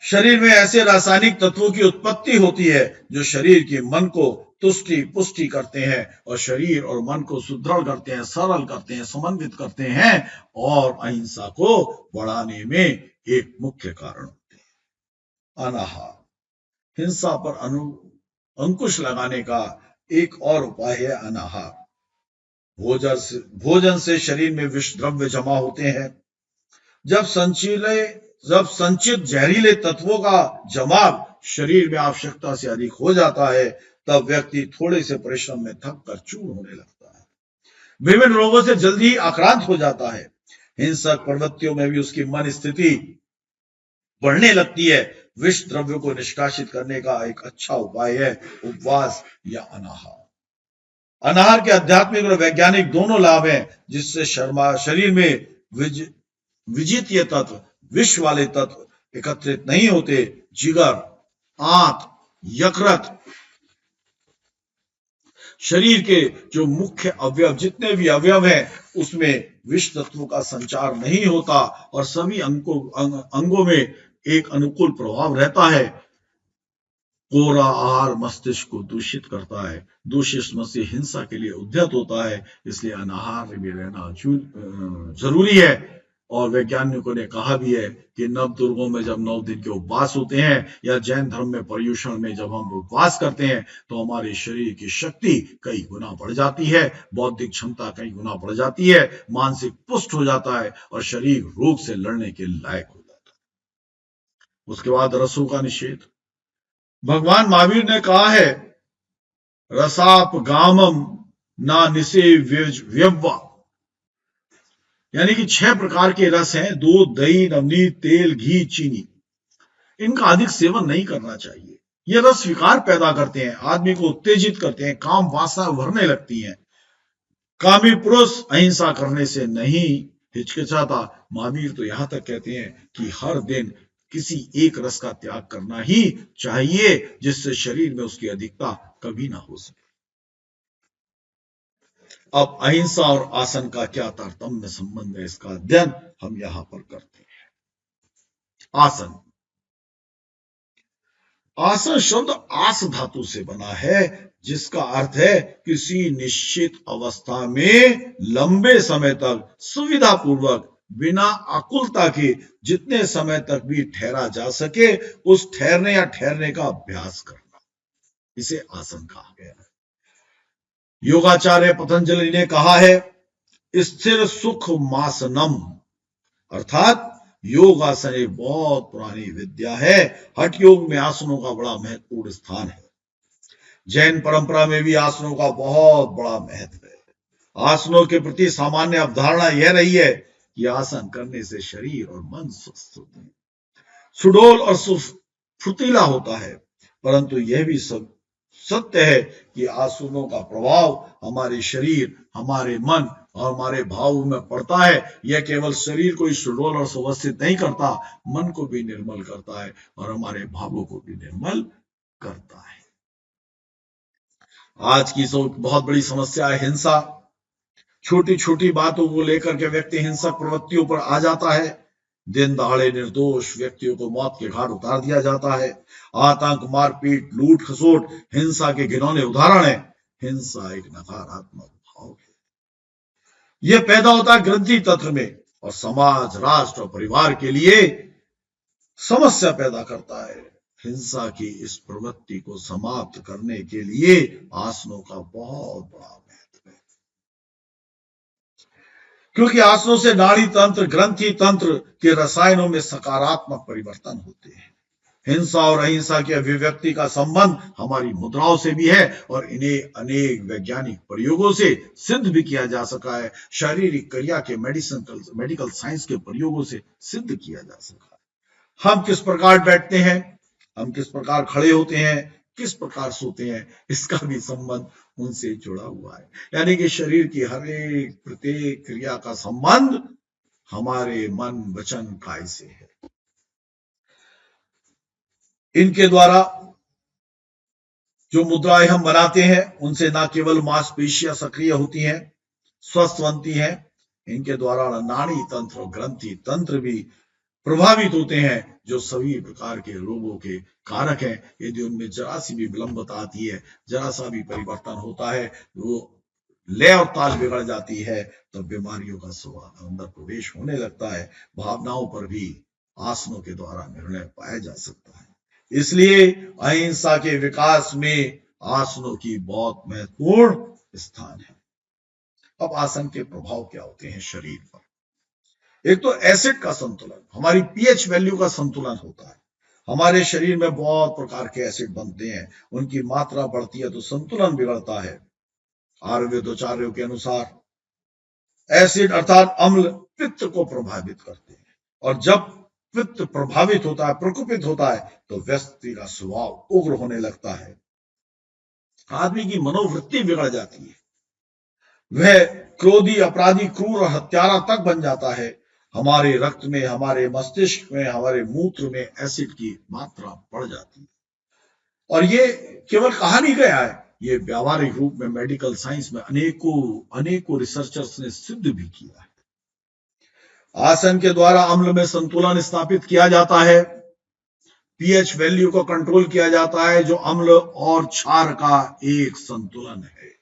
शरीर में ऐसे रासायनिक तत्वों की उत्पत्ति होती है जो शरीर के मन को तुष्टि पुष्टि करते हैं और शरीर और मन को सुदृढ़ करते हैं, सरल करते हैं, समन्वित करते हैं और अहिंसा को बढ़ाने में एक मुख्य कारण होते हैं। अनाहार। हिंसा पर अंकुश लगाने का एक और उपाय है अनाहार। भोजन से शरीर में विष द्रव्य जमा होते हैं। जब संचित जहरीले तत्वों का जमाव शरीर में आवश्यकता से अधिक हो जाता है तब व्यक्ति थोड़े से परिश्रम में थक कर चूर होने लगता है, विभिन्न रोगों से जल्दी ही आक्रांत हो जाता है। हिंसक प्रवृत्तियों में भी उसकी मन स्थिति बढ़ने लगती है। विष द्रव्यों को निष्कासित करने का एक अच्छा उपाय है उपवास या अनाहार। अनाहार के आध्यात्मिक और वैज्ञानिक दोनों लाभ हैं, जिससे शरीर में विजितीय तत्व, विष वाले तत्व एकत्रित नहीं होते। जिगर, आंत, यकृत, शरीर के जो मुख्य अवयव, जितने भी अवयव हैं उसमें विष तत्वों का संचार नहीं होता और सभी अंगों में एक अनुकूल प्रभाव रहता है। कोरा आहार मस्तिष्क को दूषित करता है, दूषित मस्तिष्क हिंसा के लिए उद्यत होता है, इसलिए अनाहार में रहना जरूरी है। और वैज्ञानिकों ने कहा भी है कि नवदुर्गों में जब 9 दिन के उपवास होते हैं या जैन धर्म में पर्युषण में जब हम उपवास करते हैं तो हमारे शरीर की शक्ति कई गुना बढ़ जाती है, बौद्धिक क्षमता कई गुना बढ़ जाती है, मानसिक पुष्ट हो जाता है और शरीर रोग से लड़ने के लायक हो जाता है। उसके बाद रसों का निषेध। भगवान महावीर ने कहा है, रसाप गामम ना निषे व्यव्वा, यानी कि 6 प्रकार के रस हैं, दूध, दही, नवनीत, तेल, घी, चीनी। इनका अधिक सेवन नहीं करना चाहिए। ये रस विकार पैदा करते हैं, आदमी को उत्तेजित करते हैं, काम वासना उभरने लगती हैं। कामी पुरुष अहिंसा करने से नहीं हिचकिचाता। महावीर तो यहां तक कहते हैं कि हर दिन किसी एक रस का त्याग करना ही चाहिए, जिससे शरीर में उसकी अधिकता कभी ना हो सके। अब अहिंसा और आसन का क्या तारतम्य संबंध है, इसका अध्ययन हम यहां पर करते हैं। आसन। आसन शब्द आस धातु से बना है, जिसका अर्थ है किसी निश्चित अवस्था में लंबे समय तक सुविधा पूर्वक बिना आकुलता के जितने समय तक भी ठहरा जा सके उस ठहरने या ठहरने का अभ्यास करना, इसे आसन कहा गया है। योगाचार्य पतंजलि ने कहा है, स्थिर सुख मासनम, अर्थात योग आसन एक बहुत पुरानी विद्या है। हठ योग में आसनों का बड़ा महत्वपूर्ण स्थान है। जैन परंपरा में भी आसनों का बहुत बड़ा महत्व है। आसनों के प्रति सामान्य अवधारणा यह रही है कि आसन करने से शरीर और मन स्वस्थ होते हैं, सुडौल और फुर्तीला होता है। परंतु यह भी सब सत्य है कि आसनों का प्रभाव हमारे शरीर, हमारे मन और हमारे भाव में पड़ता है। यह केवल शरीर को ही सुडौल और सुव्यवस्थित नहीं करता, मन को भी निर्मल करता है और हमारे भावों को भी निर्मल करता है। आज की बहुत बड़ी समस्या है हिंसा। छोटी छोटी बातों को लेकर के व्यक्ति हिंसक प्रवृत्तियों पर आ जाता है। दिन दहाड़े निर्दोष व्यक्तियों को मौत के घाट उतार दिया जाता है। आतंक, मारपीट, लूट खसोट हिंसा के घिनौने उदाहरण है। हिंसा एक नकारात्मक भाव है। यह पैदा होता है ग्रंथि तंत्र में और समाज, राष्ट्र और परिवार के लिए समस्या पैदा करता है। हिंसा की इस प्रवृत्ति को समाप्त करने के लिए आसनों का बहुत बड़ा महत्व है, क्योंकि आसनों से नाड़ी तंत्र, ग्रंथि तंत्र के रसायनों में सकारात्मक परिवर्तन होते हैं। हिंसा और अहिंसा की अभिव्यक्ति का संबंध हमारी मुद्राओं से भी है और इन्हें अनेक वैज्ञानिक प्रयोगों से सिद्ध भी किया जा सका है। शारीरिक क्रिया के मेडिकल साइंस के प्रयोगों से सिद्ध किया जा सका है। हम किस प्रकार बैठते हैं, हम किस प्रकार खड़े होते हैं, किस प्रकार सोते हैं, इसका भी संबंध उनसे जुड़ा हुआ है। यानी कि शरीर की हर एक प्रत्येक क्रिया का संबंध हमारे मन, वचन, काय से है। इनके द्वारा जो मुद्राएं हम बनाते हैं उनसे न केवल मांसपेशियां सक्रिय होती हैं, स्वस्थ बनती हैं, इनके द्वारा नाड़ी तंत्र और ग्रंथि तंत्र भी प्रभावित होते हैं, जो सभी प्रकार के रोगों के कारक हैं। यदि उनमें जरा सी भी विलंबता आती है, जरा सा भी परिवर्तन होता है, वो लय और ताल बिगड़ जाती है, तो बीमारियों का स्वभाव अंदर प्रवेश होने लगता है। भावनाओं पर भी आसनों के द्वारा निर्णय पाया जा सकता है। इसलिए अहिंसा के विकास में आसनों की बहुत महत्वपूर्ण स्थान है। अब आसन के प्रभाव क्या होते हैं शरीर पर? एक तो एसिड का संतुलन, हमारी पीएच वैल्यू का संतुलन होता है। हमारे शरीर में बहुत प्रकार के एसिड बनते हैं, उनकी मात्रा बढ़ती है तो संतुलन बिगड़ता है। आयुर्वेदाचार्यों के अनुसार एसिड अर्थात अम्ल पित्त को प्रभावित करते हैं, और जब पित्त प्रभावित होता है, प्रकोपित होता है, तो व्यक्ति का स्वभाव उग्र होने लगता है। आदमी की मनोवृत्ति बिगड़ जाती है, वह क्रोधी, अपराधी, क्रूर और हत्यारा तक बन जाता है। हमारे रक्त में, हमारे मस्तिष्क में, हमारे मूत्र में एसिड की मात्रा बढ़ जाती है। और ये केवल कहा नहीं गया है, ये व्यावहारिक रूप में मेडिकल साइंस में अनेकों रिसर्चर्स ने सिद्ध भी किया है। आसन के द्वारा अम्ल में संतुलन स्थापित किया जाता है, पीएच वैल्यू को कंट्रोल किया जाता है, जो अम्ल और क्षार का एक संतुलन है।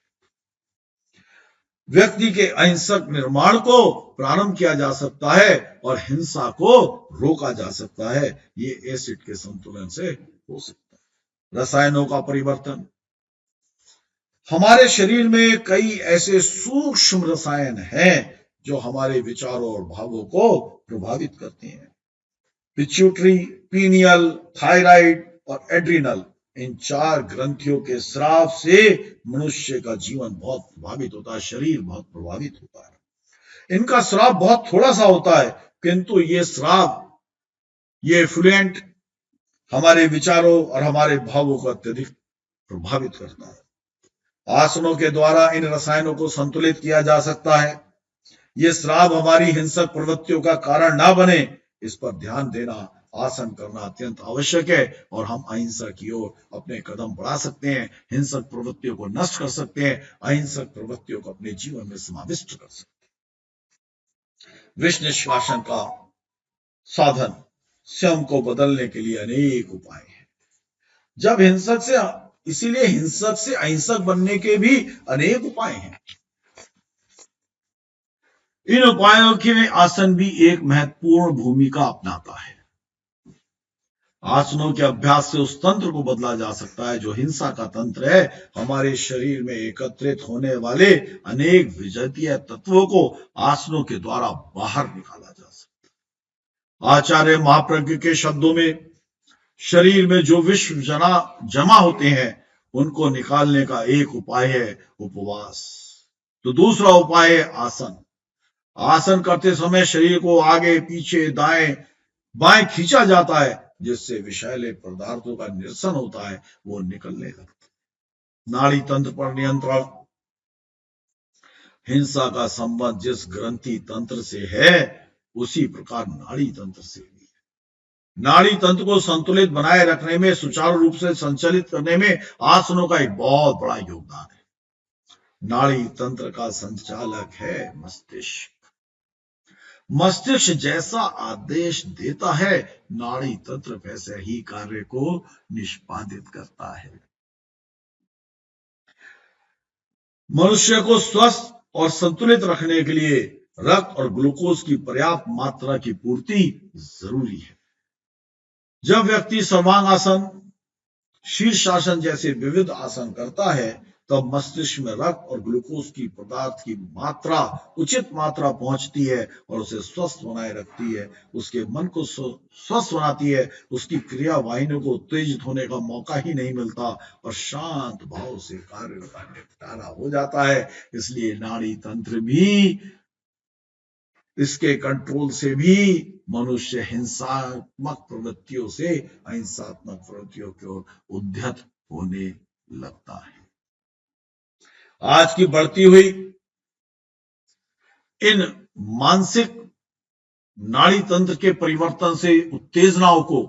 व्यक्ति के अहिंसक निर्माण को प्रारंभ किया जा सकता है और हिंसा को रोका जा सकता है। ये एसिड के संतुलन से हो सकता है। रसायनों का परिवर्तन, हमारे शरीर में कई ऐसे सूक्ष्म रसायन हैं जो हमारे विचारों और भावों को प्रभावित करते हैं। पिट्यूटरी, पीनियल, थायराइड और एड्रिनल, इन 4 ग्रंथियों के स्राव से मनुष्य का जीवन बहुत प्रभावित होता है, शरीर बहुत प्रभावित होता है। इनका स्राव बहुत थोड़ा सा होता है, किंतु ये स्राव, ये एफ्लुएंट हमारे विचारों और हमारे भावों को अत्यधिक प्रभावित करता है। आसनों के द्वारा इन रसायनों को संतुलित किया जा सकता है। ये स्राव हमारी हिंसक प्रवृत्तियों का कारण ना बने, इस पर ध्यान देना, आसन करना अत्यंत आवश्यक है, और हम अहिंसा की ओर अपने कदम बढ़ा सकते हैं, हिंसक प्रवृत्तियों को नष्ट कर सकते हैं, अहिंसक प्रवृत्तियों को अपने जीवन में समाविष्ट कर सकते हैं। विष निष्कासन का साधन, स्वयं को बदलने के लिए अनेक उपाय हैं। जब हिंसक से इसीलिए हिंसक से अहिंसक बनने के भी अनेक उपाय हैं। इन उपायों के आसन भी एक महत्वपूर्ण भूमिका अपनाता है। आसनों के अभ्यास से उस तंत्र को बदला जा सकता है जो हिंसा का तंत्र है। हमारे शरीर में एकत्रित होने वाले अनेक विजातीय तत्वों को आसनों के द्वारा बाहर निकाला जा सकता है। आचार्य महाप्रज्ञ के शब्दों में शरीर में जो विश्व जमा होते हैं उनको निकालने का एक उपाय है उपवास। तो दूसरा उपाय है आसन। आसन करते समय शरीर को आगे पीछे दाएं बाएं खींचा जाता है जिससे विषैले पदार्थों का निरसन होता है, वो निकलने लगता है। नाड़ी तंत्र पर नियंत्रण। हिंसा का संबंध जिस ग्रंथि तंत्र से है उसी प्रकार नाड़ी तंत्र से भी है। नाड़ी तंत्र को संतुलित बनाए रखने में, सुचारू रूप से संचालित करने में आसनों का एक बहुत बड़ा योगदान है। नाड़ी तंत्र का संचालक है मस्तिष्क। मस्तिष्क जैसा आदेश देता है नाड़ी तंत्र वैसे ही कार्य को निष्पादित करता है। मनुष्य को स्वस्थ और संतुलित रखने के लिए रक्त और ग्लूकोज की पर्याप्त मात्रा की पूर्ति जरूरी है। जब व्यक्ति सर्वांगासन, शीर्षासन जैसे विविध आसन करता है तब मस्तिष्क में रक्त और ग्लूकोज की पदार्थ की मात्रा, उचित मात्रा पहुंचती है और उसे स्वस्थ बनाए रखती है, उसके मन को स्वस्थ बनाती है, उसकी क्रिया वाहिनियों को उत्तेजित होने का मौका ही नहीं मिलता और शांत भाव से कार्य का निपटारा हो जाता है। इसलिए नाड़ी तंत्र भी, इसके कंट्रोल से भी मनुष्य हिंसात्मक प्रवृत्तियों से अहिंसात्मक प्रवृत्तियों की ओर उद्धत होने लगता है। आज की बढ़ती हुई इन मानसिक नाड़ी तंत्र के परिवर्तन से उत्तेजनाओं को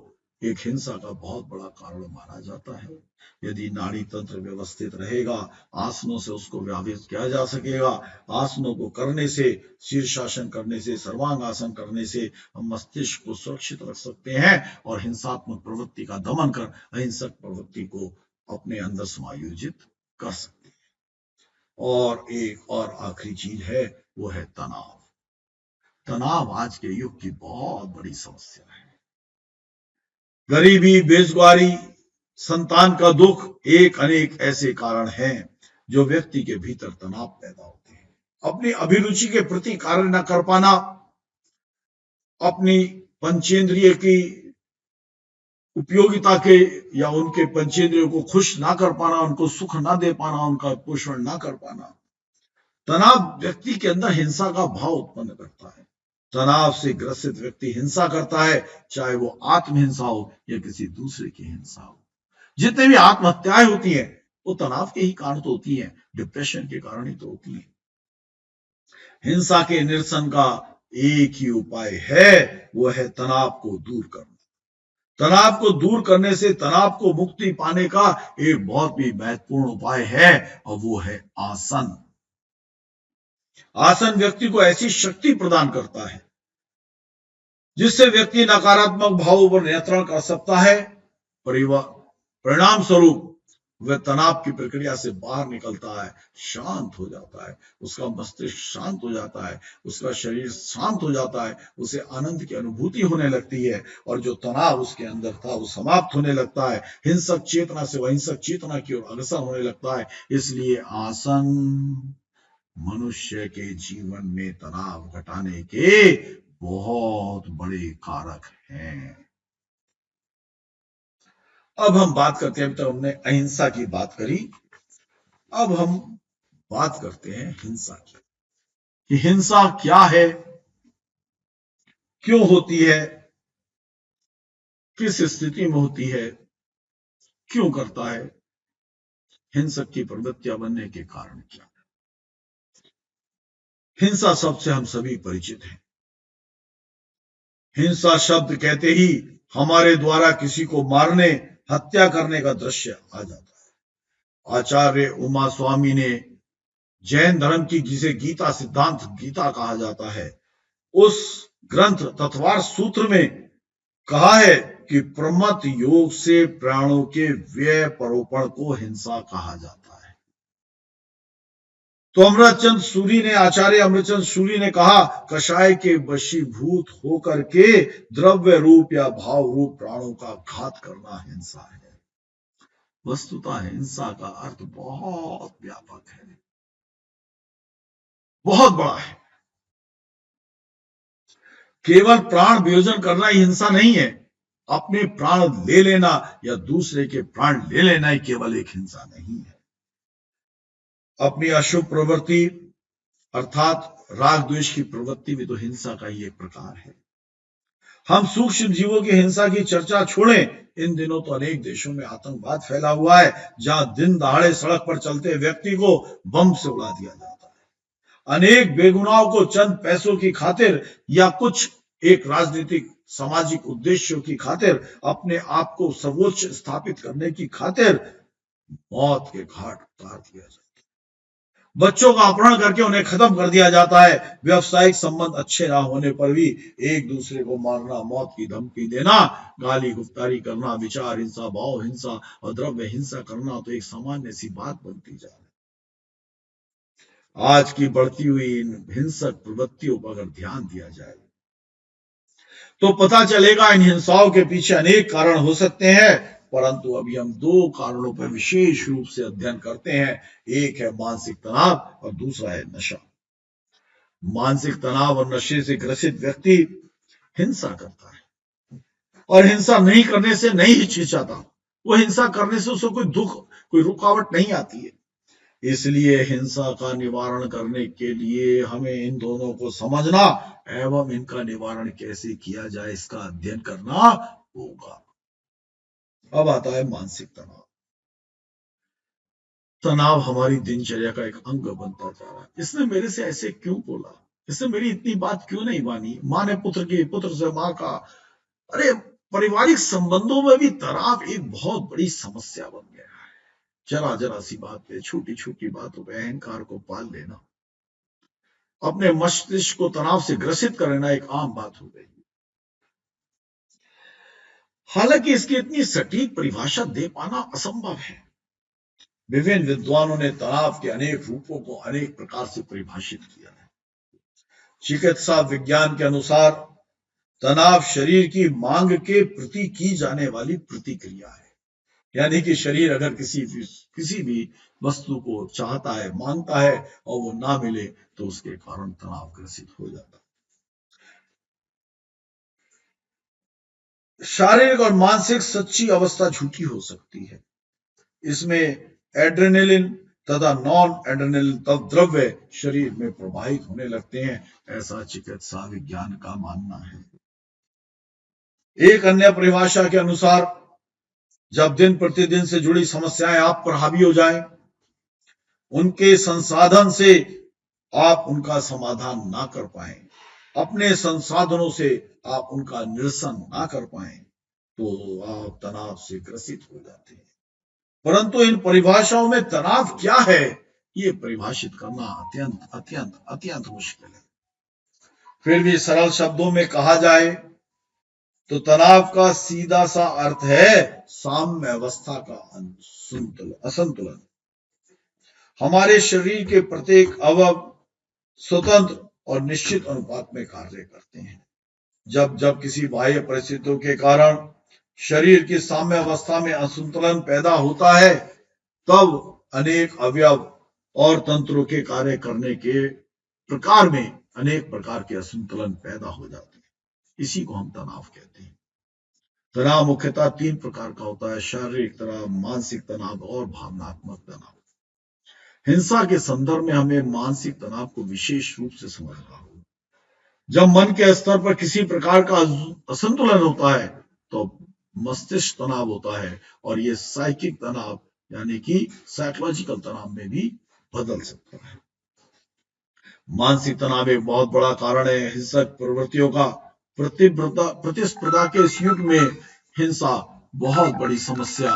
एक हिंसा का बहुत बड़ा कारण माना जाता है। यदि नाड़ी तंत्र व्यवस्थित रहेगा, आसनों से उसको व्यावृत किया जा सकेगा। आसनों को करने से, शीर्षासन करने से, सर्वांगासन करने से हम मस्तिष्क को सुरक्षित रख सकते हैं और हिंसात्मक प्रवृत्ति का दमन कर अहिंसक प्रवृत्ति को अपने अंदर समायोजित कर सकते हैं। और एक और आखिरी चीज है, वो है तनाव। तनाव आज के युग की बहुत बड़ी समस्या है। गरीबी, बेरोजगारी, संतान का दुख, एक अनेक ऐसे कारण हैं जो व्यक्ति के भीतर तनाव पैदा होते हैं। अपनी अभिरुचि के प्रति कार्य न कर पाना, अपनी पंचेंद्रिय की उपयोगिता के या उनके पंचेंद्रियों को खुश ना कर पाना, उनको सुख ना दे पाना, उनका पोषण ना कर पाना। तनाव व्यक्ति के अंदर हिंसा का भाव उत्पन्न करता है। तनाव से ग्रसित व्यक्ति हिंसा करता है, चाहे वो आत्महिंसा हो या किसी दूसरे की हिंसा हो। जितने भी आत्महत्याएं होती हैं वो तनाव के ही कारण तो होती हैं, डिप्रेशन के कारण ही तो होती हैं। हिंसा के निरसन का एक ही उपाय है, वो है तनाव को दूर करना। तनाव को दूर करने से तनाव को मुक्ति पाने का एक बहुत ही महत्वपूर्ण उपाय है और वो है आसन। आसन व्यक्ति को ऐसी शक्ति प्रदान करता है जिससे व्यक्ति नकारात्मक भावों पर नियंत्रण कर सकता है। परिणाम स्वरूप वह तनाव की प्रक्रिया से बाहर निकलता है, शांत हो जाता है, उसका मस्तिष्क शांत हो जाता है, उसका शरीर शांत हो जाता है, उसे आनंद की अनुभूति होने लगती है और जो तनाव उसके अंदर था वो समाप्त होने लगता है। हिंसक चेतना से अहिंसक चेतना की ओर अग्रसर होने लगता है। इसलिए आसन मनुष्य के जीवन में तनाव घटाने के बहुत बड़े कारक हैं। अब हम बात करते हैं, तो हमने अहिंसा की बात करी, अब हम बात करते हैं हिंसा की कि हिंसा क्या है, क्यों होती है, किस स्थिति में होती है, क्यों करता है, हिंसक की प्रवृत्तियां बनने के कारण क्या है। हिंसा शब्द से हम सभी परिचित हैं। हिंसा शब्द कहते ही हमारे द्वारा किसी को मारने, हत्या करने का दृश्य आ जाता है। आचार्य उमा स्वामी ने जैन धर्म की, जिसे गीता सिद्धांत गीता कहा जाता है, उस ग्रंथ तत्वार सूत्र में कहा है कि प्रमथ योग से प्राणों के व्यय परोपण को हिंसा कहा जाता है। तो आचार्य अमृतचंद सूरी ने कहा, कषाय के वशीभूत होकर के द्रव्य रूप या भाव रूप प्राणों का घात करना हिंसा है। वस्तुतः हिंसा का अर्थ बहुत व्यापक है, बहुत बड़ा है। केवल प्राण वियोजन करना ही हिंसा नहीं है। अपने प्राण ले लेना या दूसरे के प्राण ले लेना ही केवल एक हिंसा नहीं है। अपनी अशुभ प्रवृत्ति अर्थात राग द्वेष की प्रवृत्ति भी तो हिंसा का ही एक प्रकार है। हम सूक्ष्म जीवों की हिंसा की चर्चा छोड़ें, इन दिनों तो अनेक देशों में आतंकवाद फैला हुआ है, जहां दिन दहाड़े सड़क पर चलते व्यक्ति को बम से उड़ा दिया जाता है। अनेक बेगुनाहों को चंद पैसों की खातिर या कुछ एक राजनीतिक सामाजिक उद्देश्यों की खातिर अपने आप को सर्वोच्च स्थापित करने की खातिर मौत के घाट उतार दिया जाता है। बच्चों का अपहरण करके उन्हें खत्म कर दिया जाता है। व्यावसायिक संबंध अच्छे ना होने पर भी एक दूसरे को मारना, मौत की धमकी देना, गाली गुफ्तारी करना, विचार हिंसा, भाव हिंसा और द्रव्य हिंसा करना तो एक सामान्य सी बात बनती जा रही है। आज की बढ़ती हुई इन हिंसक प्रवृत्तियों पर अगर ध्यान दिया जाए तो पता चलेगा इन हिंसाओं के पीछे अनेक कारण हो सकते हैं, परंतु अभी हम दो कारणों पर विशेष रूप से अध्ययन करते हैं। एक है मानसिक तनाव और दूसरा है नशा। मानसिक तनाव और नशे से ग्रसित व्यक्ति हिंसा करता है और हिंसा नहीं करने से नहीं हिचकिचाता। वो हिंसा करने से उसे कोई दुख, कोई रुकावट नहीं आती है। इसलिए हिंसा का निवारण करने के लिए हमें इन दोनों को समझना एवं इनका निवारण कैसे किया जाए इसका अध्ययन करना होगा। अब आता है मानसिक तनाव। तनाव हमारी दिनचर्या का एक अंग बनता जा रहा है। इसने मेरे से ऐसे क्यों बोला, इसने मेरी इतनी बात क्यों नहीं मानी, माँ ने पुत्र की, पुत्र से माँ का। अरे पारिवारिक संबंधों में भी तनाव एक बहुत बड़ी समस्या बन गया है। जरा जरा सी बात पे, छोटी छोटी बातों पे अहंकार को पाल लेना, अपने मस्तिष्क को तनाव से ग्रसित करना एक आम बात हो गई। हालांकि इसकी इतनी सटीक परिभाषा दे पाना असंभव है। विभिन्न विद्वानों ने तनाव के अनेक रूपों को अनेक प्रकार से परिभाषित किया है। चिकित्सा विज्ञान के अनुसार तनाव शरीर की मांग के प्रति की जाने वाली प्रतिक्रिया है। यानी कि शरीर अगर किसी भी वस्तु को चाहता है, मांगता है और वो ना मिले तो उसके कारण तनाव ग्रसित हो जाता है। शारीरिक और मानसिक सच्ची अवस्था झूठी हो सकती है। इसमें एड्रेनलिन तथा नॉन एड्रेनलिन द्रव्य शरीर में प्रवाहित होने लगते हैं, ऐसा चिकित्सा विज्ञान का मानना है। एक अन्य परिभाषा के अनुसार जब दिन प्रतिदिन से जुड़ी समस्याएं आप पर हावी हो जाएं, उनके संसाधन से आप उनका समाधान ना कर पाए, अपने संसाधनों से आप उनका निरसन ना कर पाए, तो आप तनाव से ग्रसित हो जाते हैं। परंतु इन परिभाषाओं में तनाव क्या है, ये परिभाषित करना अत्यंत अत्यंत अत्यंत मुश्किल है। फिर भी सरल शब्दों में कहा जाए तो तनाव का सीधा सा अर्थ है साम्य अवस्था का असंतुलन। हमारे शरीर के प्रत्येक अवयव स्वतंत्र और निश्चित अनुपात में कार्य करते हैं। जब जब किसी बाह्य परिस्थितियों के कारण शरीर की साम्य अवस्था में असंतुलन पैदा होता है, तब अनेक अवयव और तंत्रों के कार्य करने के प्रकार में अनेक प्रकार के असंतुलन पैदा हो जाते हैं। इसी को हम तनाव कहते हैं। तनाव मुख्यतः 3 प्रकार का होता है: शारीरिक तनाव, मानसिक तनाव और भावनात्मक तनाव। हिंसा के संदर्भ में हमें मानसिक तनाव को विशेष रूप से समझना होगा। जब मन के स्तर पर किसी प्रकार का असंतुलन होता है तो मस्तिष्क तनाव होता है और ये साइकिक तनाव यानी कि साइकोलॉजिकल तनाव में भी बदल सकता है। मानसिक तनाव एक बहुत बड़ा कारण है हिंसक प्रवृत्तियों का। प्रतिस्पर्धा के इस युग में हिंसा बहुत बड़ी समस्या